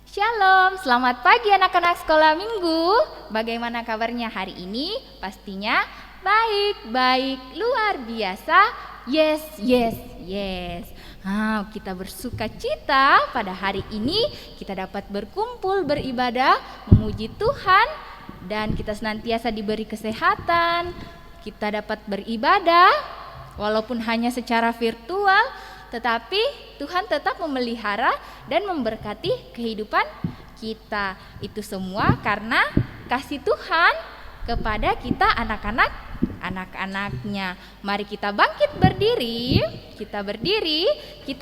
Shalom, selamat pagi anak-anak sekolah minggu. Bagaimana kabarnya hari ini? Pastinya baik, luar biasa. Yes. Kita bersuka cita pada hari ini kita dapat berkumpul beribadah, memuji Tuhan, dan kita senantiasa diberi kesehatan. Kita dapat beribadah walaupun hanya secara virtual, tetapi Tuhan tetap memelihara dan memberkati kehidupan kita. Itu semua karena kasih Tuhan kepada kita anak-anaknya. Mari kita bangkit berdiri, kita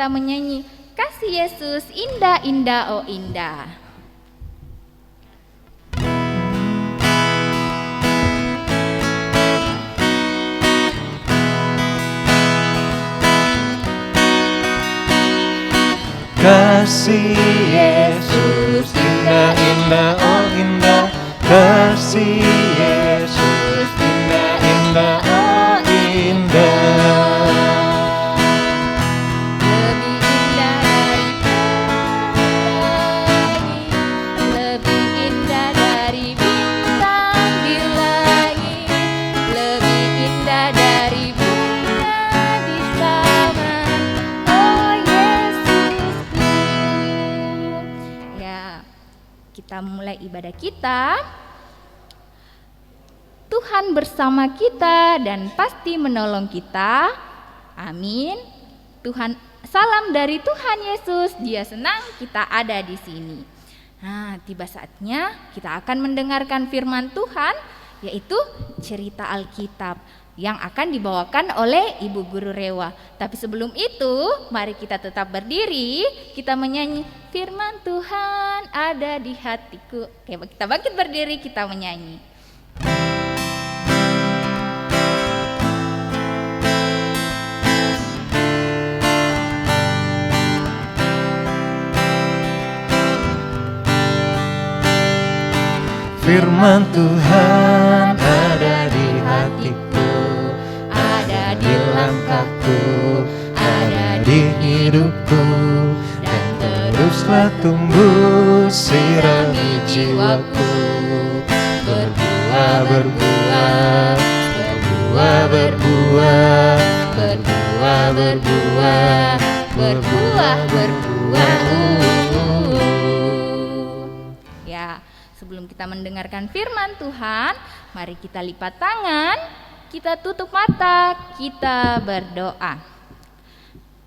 menyanyi kasih Yesus indah-indah oh indah. Kasih Yesus indah-indah oh indah. Kasih Yesus indah-indah oh indah. Lebih indah dari pelangi, lebih indah dari bintang di langit, lebih indah dari bunga di taman. Oh Yesusku. Ya, kita mulai ibadah kita. Tuhan bersama kita dan pasti menolong kita. Amin. Salam dari Tuhan Yesus. Dia senang kita ada di sini. Nah, tiba saatnya kita akan mendengarkan firman Tuhan, yaitu cerita Alkitab yang akan dibawakan oleh Ibu Guru Rewa. Tapi sebelum itu, mari kita tetap berdiri, kita menyanyi firman Tuhan ada di hatiku. Oke, kita bangkit berdiri, kita menyanyi. Firman Tuhan ada di hatiku, Ada di langkahku, ada di hidupku, dan teruslah tumbuh sirami jiwaku. Berbuah, berbuah, berbuah, berbuah, berbuah, berbuah, berbuah, berbuah. Ya, sebelum kita mendengarkan firman Tuhan, mari kita lipat tangan, kita tutup mata, kita berdoa.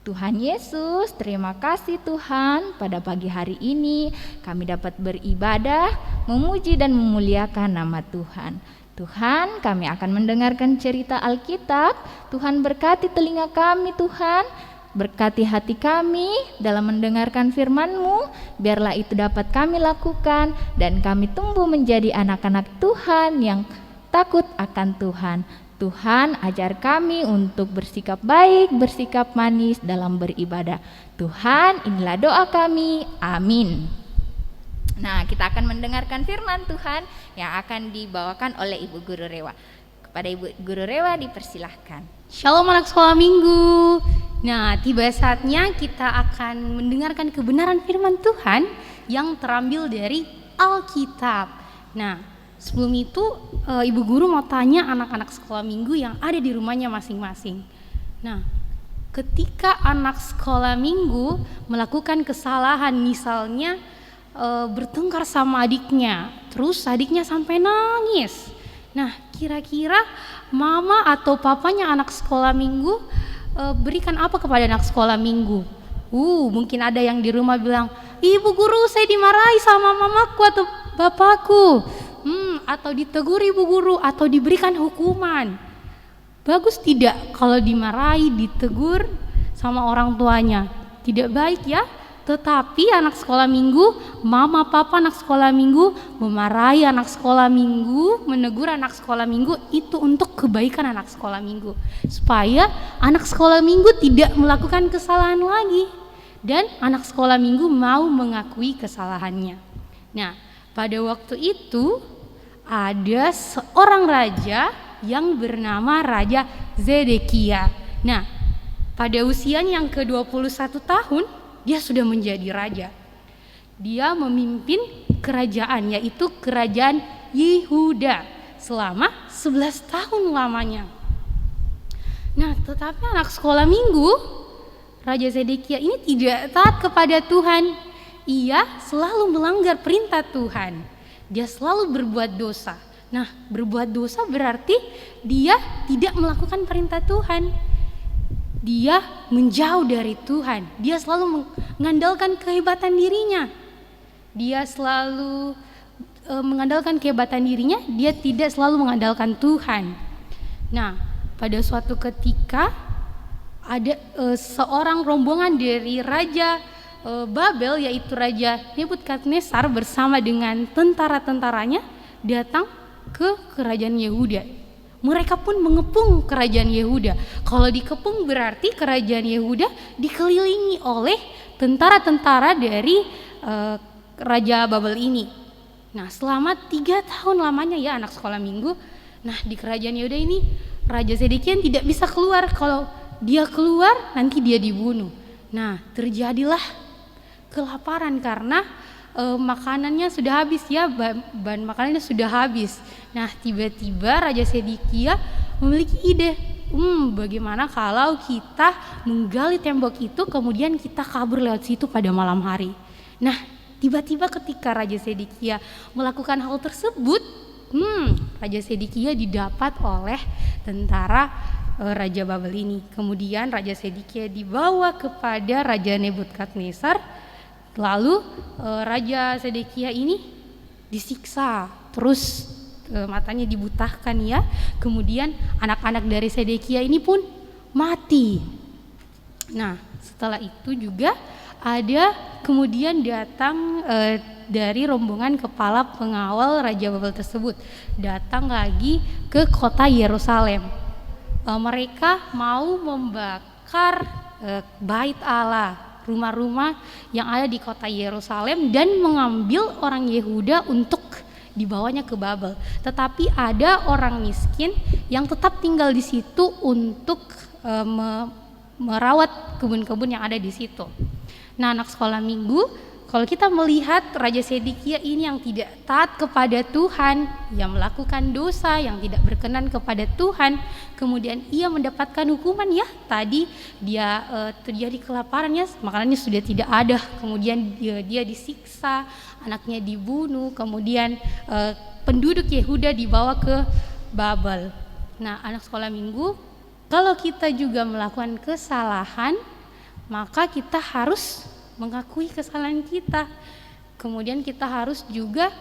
Tuhan Yesus, terima kasih Tuhan, pada pagi hari ini kami dapat beribadah, memuji dan memuliakan nama Tuhan. Tuhan, kami akan mendengarkan cerita Alkitab. Tuhan berkati telinga kami Tuhan, berkati hati kami dalam mendengarkan firman-Mu, biarlah itu dapat kami lakukan dan kami tumbuh menjadi anak-anak Tuhan yang takut akan Tuhan. Tuhan, ajar kami untuk bersikap baik, bersikap manis dalam beribadah. Tuhan, inilah doa kami. Amin. Nah, kita akan mendengarkan firman Tuhan yang akan dibawakan oleh Ibu Guru Rewa. Kepada Ibu Guru Rewa dipersilahkan. Shalom anak sekolah minggu. Nah, tiba saatnya kita akan mendengarkan kebenaran firman Tuhan yang terambil dari Alkitab. Nah, sebelum itu Ibu Guru mau tanya anak-anak sekolah minggu yang ada di rumahnya masing-masing. Nah, ketika anak sekolah minggu melakukan kesalahan, misalnya bertengkar sama adiknya, terus adiknya sampai nangis. Nah, kira-kira mama atau papanya anak sekolah minggu berikan apa kepada anak sekolah minggu? Mungkin ada yang di rumah bilang, Ibu Guru saya dimarahi sama mamaku atau bapakku, atau ditegur Ibu Guru, atau diberikan hukuman. Bagus tidak kalau dimarahi, ditegur sama orang tuanya? Tidak baik ya. Tetapi anak sekolah minggu, mama papa anak sekolah minggu memarahi anak sekolah minggu, menegur anak sekolah minggu, itu untuk kebaikan anak sekolah minggu, supaya anak sekolah minggu tidak melakukan kesalahan lagi dan anak sekolah minggu mau mengakui kesalahannya. Nah, pada waktu itu ada seorang raja yang bernama Raja Zedekia. Nah, pada usianya yang ke-21 tahun dia sudah menjadi raja. Dia memimpin kerajaan, yaitu kerajaan Yehuda selama 11 tahun lamanya. Nah, tetapi anak sekolah minggu, Raja Zedekia ini tidak taat kepada Tuhan. Ia selalu melanggar perintah Tuhan. Dia selalu berbuat dosa. Nah, berbuat dosa berarti dia tidak melakukan perintah Tuhan. Dia menjauh dari Tuhan. Dia selalu mengandalkan kehebatan dirinya. Dia selalu mengandalkan kehebatan dirinya. Dia tidak selalu mengandalkan Tuhan. Nah, pada suatu ketika ada seorang rombongan dari Raja Babel, yaitu Raja Nebukadnezar bersama dengan tentara-tentaranya datang ke kerajaan Yehuda. Mereka pun mengepung kerajaan Yehuda. Kalau dikepung berarti kerajaan Yehuda dikelilingi oleh tentara-tentara dari Raja Babel ini. Nah, selama 3 tahun lamanya ya anak sekolah minggu. Nah, di kerajaan Yehuda ini Raja Zedekia tidak bisa keluar. Kalau dia keluar nanti dia dibunuh. Nah, terjadilah kelaparan karena makanannya sudah habis ya, bahan makanannya sudah habis. Nah, tiba-tiba Raja Zedekia memiliki ide, bagaimana kalau kita menggali tembok itu kemudian kita kabur lewat situ pada malam hari. Nah, tiba-tiba ketika Raja Zedekia melakukan hal tersebut, Raja Zedekia didapat oleh tentara Raja Babel ini. Kemudian Raja Zedekia dibawa kepada Raja Nebukadnezar. Lalu Raja Zedekia ini disiksa, terus matanya dibutahkan ya. Kemudian anak-anak dari Zedekia ini pun mati. Nah, setelah itu juga ada kemudian datang dari rombongan kepala pengawal Raja Babel tersebut datang lagi ke kota Yerusalem. Mereka mau membakar bait Allah, rumah-rumah yang ada di kota Yerusalem, dan mengambil orang Yehuda untuk dibawanya ke Babel. Tetapi ada orang miskin yang tetap tinggal di situ untuk merawat kebun-kebun yang ada di situ. Nah, anak sekolah minggu, kalau kita melihat Raja Zedekia ini yang tidak taat kepada Tuhan, yang melakukan dosa, yang tidak berkenan kepada Tuhan, kemudian ia mendapatkan hukuman ya. Tadi dia terjadi kelaparan ya, makanannya sudah tidak ada, kemudian dia disiksa, anaknya dibunuh, kemudian penduduk Yehuda dibawa ke Babel. Nah, anak sekolah minggu, kalau kita juga melakukan kesalahan, maka kita harus mengakui kesalahan kita. Kemudian kita harus juga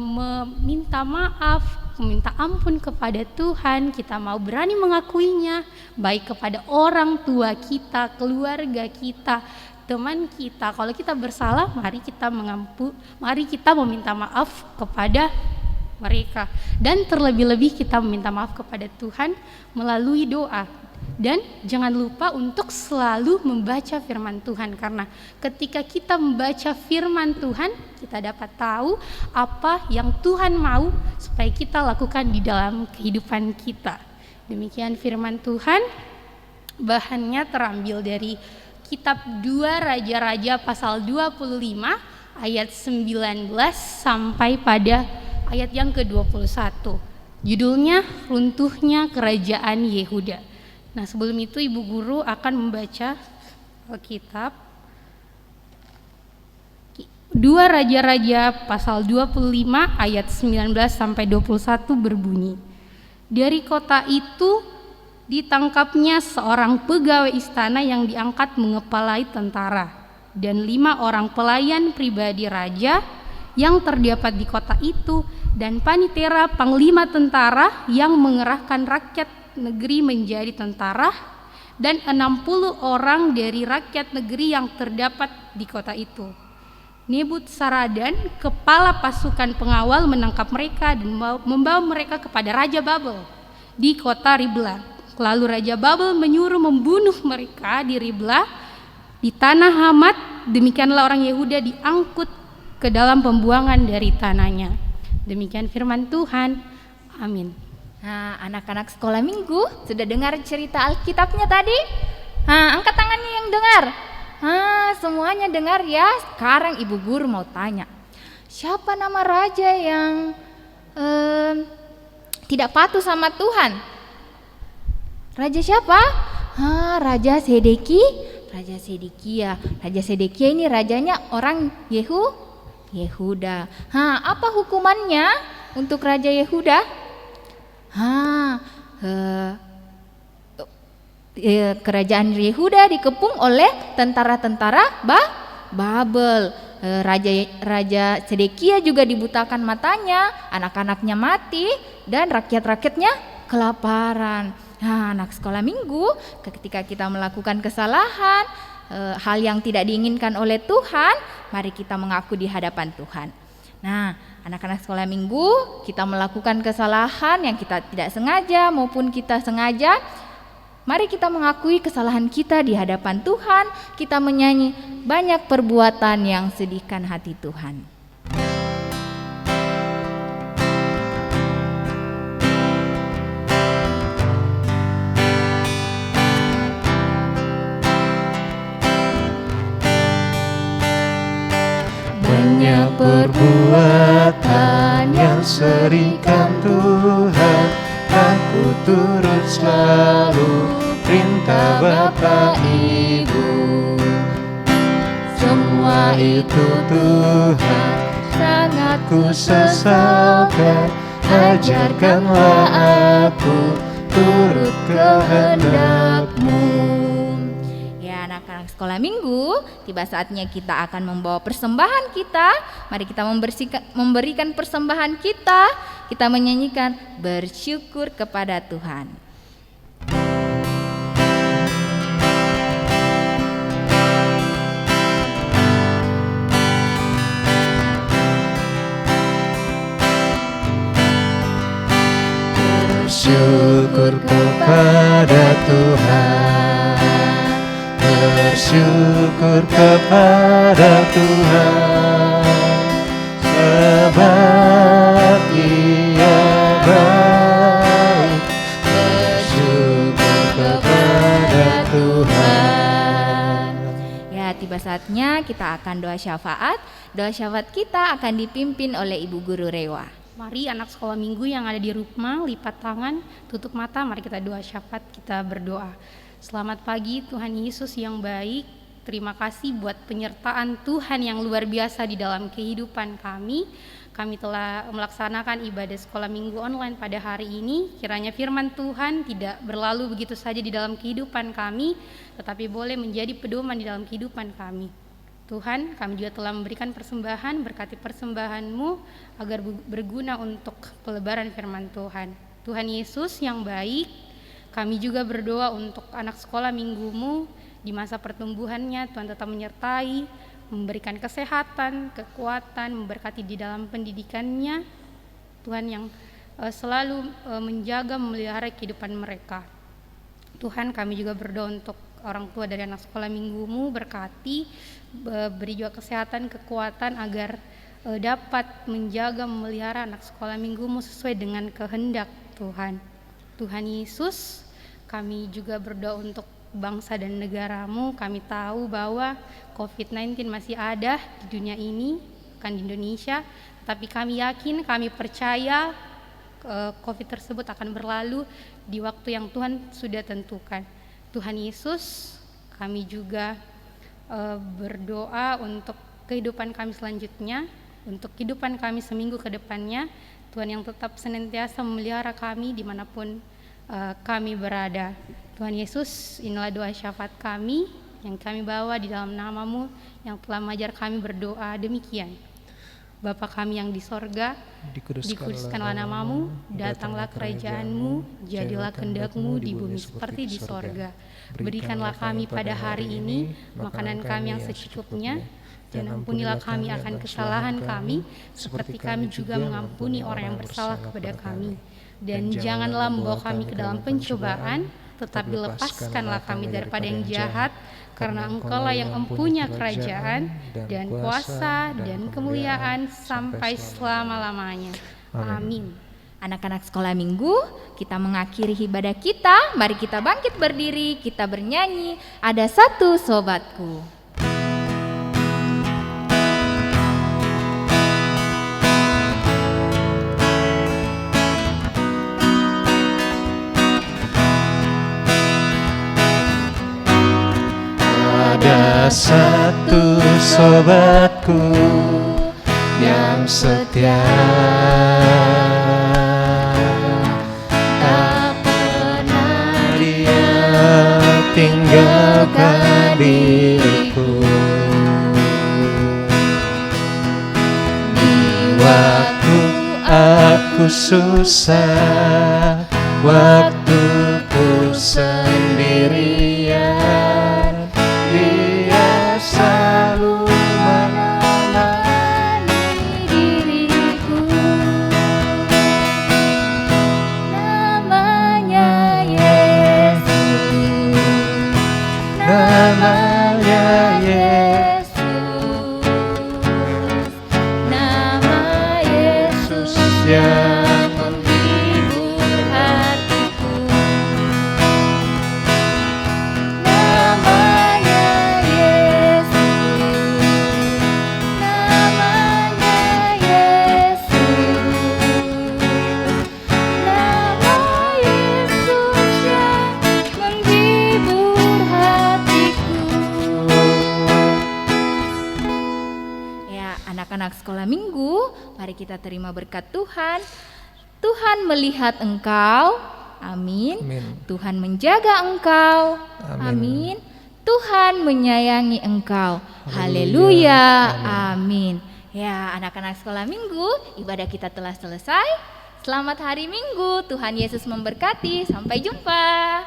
meminta maaf, meminta ampun kepada Tuhan. Kita mau berani mengakuinya, baik kepada orang tua kita, keluarga kita, teman kita. Kalau kita bersalah, mari kita meminta maaf kepada mereka. Dan terlebih-lebih kita meminta maaf kepada Tuhan melalui doa. Dan jangan lupa untuk selalu membaca firman Tuhan, karena ketika kita membaca firman Tuhan, kita dapat tahu apa yang Tuhan mau supaya kita lakukan di dalam kehidupan kita. Demikian firman Tuhan. Bahannya terambil dari kitab 2 Raja-Raja pasal 25 ayat 19 sampai pada ayat yang ke-21. Judulnya Runtuhnya Kerajaan Yehuda. Nah, sebelum itu Ibu Guru akan membaca kitab 2 Raja-Raja pasal 25 ayat 19 sampai 21 berbunyi. Dari kota itu ditangkapnya seorang pegawai istana yang diangkat mengepalai tentara, dan 5 orang pelayan pribadi raja yang terdapat di kota itu, dan panitera panglima tentara yang mengerahkan rakyat negeri menjadi tentara, dan 60 orang dari rakyat negeri yang terdapat di kota itu. Nebuzaradan, kepala pasukan pengawal, menangkap mereka dan membawa mereka kepada Raja Babel di kota Ribla. Lalu Raja Babel menyuruh membunuh mereka di Ribla di tanah Hamat. Demikianlah orang Yehuda diangkut ke dalam pembuangan dari tanahnya. Demikian firman Tuhan. Amin. Nah, anak-anak sekolah minggu sudah dengar cerita Alkitabnya tadi? Nah, angkat tangannya yang dengar. Semuanya dengar ya. Sekarang ibu guru mau tanya, siapa nama raja yang tidak patuh sama Tuhan? Raja siapa? Raja Sedekia. Raja Sedekia ini rajanya orang Yehuda. Apa hukumannya untuk Raja Yehuda? Kerajaan Yehuda dikepung oleh tentara-tentara Babel. Raja Sedekia juga dibutakan matanya, anak-anaknya mati, dan rakyat-rakyatnya kelaparan. Anak sekolah minggu, ketika kita melakukan kesalahan, hal yang tidak diinginkan oleh Tuhan, mari kita mengaku di hadapan Tuhan. Anak-anak sekolah minggu, kita melakukan kesalahan yang kita tidak sengaja maupun kita sengaja. Mari kita mengakui kesalahan kita di hadapan Tuhan. Kita menyanyi banyak perbuatan yang sedihkan hati Tuhan. Banyak perbuatan yang sedihkan Tuhan, aku turut selalu perintah Bapa Ibu. Semua itu Tuhan sangat ku sesalkan, ajarkanlah aku turut kehendak-Mu. Anak-anak sekolah minggu, tiba saatnya kita akan membawa persembahan kita. Mari kita memberikan persembahan kita. Kita menyanyikan bersyukur kepada Tuhan. Bersyukur kepada Tuhan, bersyukur kepada Tuhan, sebab Ia baik. Bersyukur kepada Tuhan. Tiba saatnya kita akan doa syafaat. Doa syafaat kita akan dipimpin oleh Ibu Guru Rewa. Mari anak sekolah minggu yang ada di rumah, lipat tangan, tutup mata, mari kita doa syafaat, kita berdoa. Selamat pagi Tuhan Yesus yang baik, terima kasih buat penyertaan Tuhan yang luar biasa di dalam kehidupan kami. Kami telah melaksanakan ibadah sekolah minggu online pada hari ini. Kiranya firman Tuhan tidak berlalu begitu saja di dalam kehidupan kami, tetapi boleh menjadi pedoman di dalam kehidupan kami. Tuhan, kami juga telah memberikan persembahan, berkati persembahan-Mu agar berguna untuk pelebaran firman Tuhan. Tuhan Yesus yang baik, kami juga berdoa untuk anak sekolah minggu-Mu di masa pertumbuhannya. Tuhan tetap menyertai, memberikan kesehatan, kekuatan, memberkati di dalam pendidikannya. Tuhan yang selalu menjaga, memelihara kehidupan mereka. Tuhan, kami juga berdoa untuk orang tua dari anak sekolah minggu-Mu, berkati, beri juga kesehatan, kekuatan agar dapat menjaga, memelihara anak sekolah minggu-Mu sesuai dengan kehendak Tuhan. Tuhan Yesus, kami juga berdoa untuk bangsa dan negara-Mu. Kami tahu bahwa COVID-19 masih ada di dunia ini, bukan di Indonesia, tapi kami yakin, kami percaya COVID tersebut akan berlalu di waktu yang Tuhan sudah tentukan. Tuhan Yesus, kami juga berdoa untuk kehidupan kami selanjutnya, untuk kehidupan kami seminggu ke depannya. Tuhan yang tetap senantiasa memelihara kami dimanapun kami berada. Tuhan Yesus, inilah doa syafaat kami yang kami bawa di dalam nama-Mu yang telah mengajar kami berdoa demikian. Bapa kami yang di sorga, dikuduskanlah nama-Mu, datanglah kerajaan-Mu, jadilah kehendak-Mu di bumi seperti di sorga. Berikanlah kami pada hari ini makanan kami yang secukupnya, dan ampunilah kami akan kesalahan kami, seperti kami juga mengampuni orang yang bersalah kepada kami. Dan janganlah membawa kami ke dalam pencobaan, tetapi lepaskanlah kami daripada yang jahat, karena Engkau-lah yang mempunyai kerajaan dan kuasa dan kemuliaan sampai selama-lamanya. Amin. Anak-anak sekolah minggu, kita mengakhiri ibadah kita. Mari kita bangkit berdiri, kita bernyanyi. Ada satu sobatku. satu sobatku yang setia, tak pernah dia tinggalkan diriku. Di waktu aku susah, waktuku sendirian, dia selalu menemani diriku. Namanya Yesus, Namanya Yesus, nama Yesus yang menghibur hatiku. Namanya Yesus, namanya Yesus, nama Yesus yang menghibur hatiku. Ya, anak-anak sekolah minggu, mari kita terima berkat Tuhan. Tuhan melihat engkau, amin. Amin. Tuhan menjaga engkau, Amin. amin. Tuhan menyayangi engkau, Haleluya. haleluya, amin. Ya, anak-anak sekolah minggu, ibadah kita telah selesai. Selamat hari Minggu, Tuhan Yesus memberkati. Sampai jumpa.